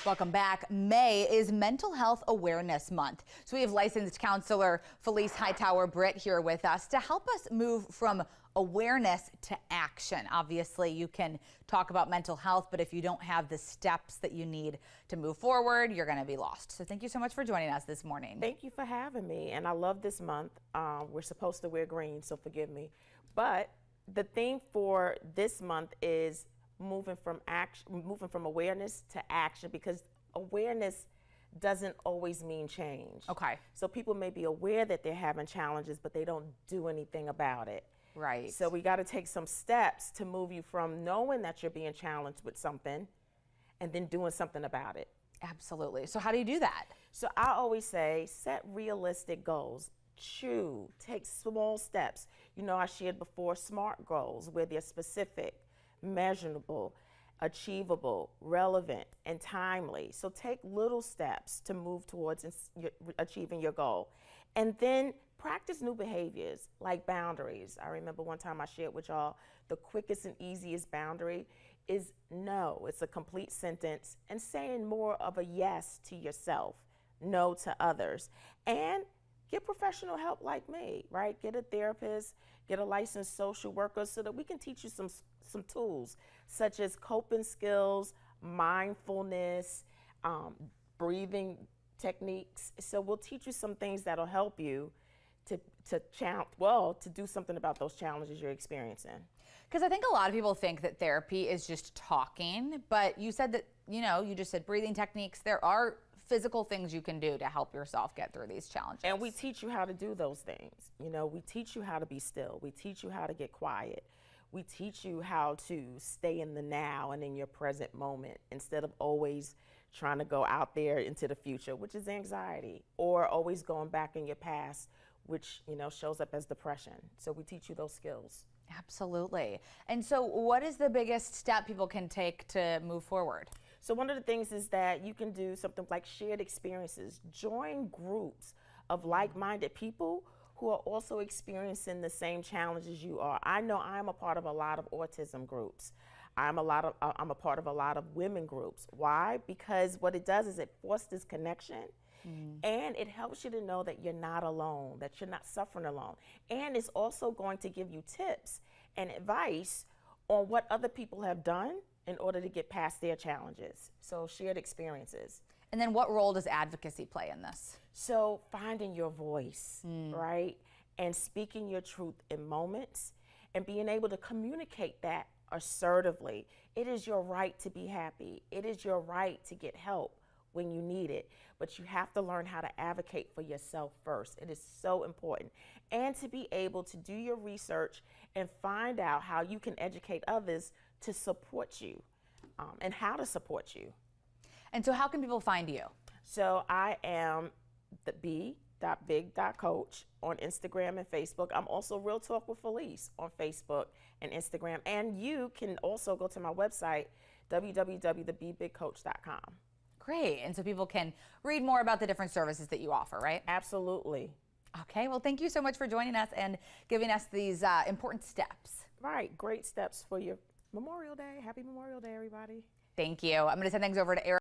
Welcome back. May is Mental Health Awareness Month. So we have licensed counselor Felice Hightower-Britt here with us to help us move from awareness to action. Obviously, you can talk about mental health, but if you don't have the steps that you need to move forward, you're going to be lost. So thank you so much for joining us this morning. Thank you for having me. And I love this month. We're supposed to wear green, so forgive me. But the theme for this month is moving from awareness to action, because awareness doesn't always mean change. Okay. So people may be aware that they're having challenges, but they don't do anything about it. Right. So we got to take some steps to move you from knowing that you're being challenged with something and then doing something about it. Absolutely. So how do you do that? So I always say, set realistic goals. Take small steps. You know, I shared before SMART goals, where they're specific, measurable, achievable, relevant, and timely. So take little steps to move towards achieving your goal. And then practice new behaviors like boundaries. I remember one time I shared with y'all, the quickest and easiest boundary is no. It's a complete sentence, and saying more of a yes to yourself, no to others. And get professional help like me, right? Get a therapist, get a licensed social worker, so that we can teach you some tools such as coping skills, mindfulness, breathing techniques. So we'll teach you some things that'll help you to do something about those challenges you're experiencing. Because I think a lot of people think that therapy is just talking, but you said that, you just said breathing techniques. There are physical things you can do to help yourself get through these challenges. And we teach you how to do those things. We teach you how to be still. We teach you how to get quiet. We teach you how to stay in the now and in your present moment, instead of always trying to go out there into the future, which is anxiety, or always going back in your past, which shows up as depression. So we teach you those skills. Absolutely. And so what is the biggest step people can take to move forward? So one of the things is that you can do something like shared experiences. Join groups of like-minded people who are also experiencing the same challenges you are. I know I'm a part of a lot of autism groups. I'm a part of a lot of women groups. Why? Because what it does is it fosters connection. And it helps you to know that you're not alone, that you're not suffering alone. And it's also going to give you tips and advice on what other people have done in order to get past their challenges. So shared experiences. And then what role does advocacy play in this? So finding your voice, right? And speaking your truth in moments and being able to communicate that assertively. It is your right to be happy. It is your right to get help when you need it, but you have to learn how to advocate for yourself first. It is so important. And to be able to do your research and find out how you can educate others to support you, and how to support you. And so how can people find you? So I am the b.big.coach on Instagram and Facebook. I'm also Real Talk with Felice on Facebook and Instagram. And you can also go to my website, www.thebebigcoach.com. Great. And so people can read more about the different services that you offer, right? Absolutely. Okay. Well, thank you so much for joining us and giving us these important steps. Right. Great steps for your Memorial Day. Happy Memorial Day, everybody. Thank you. I'm going to send things over to Eric.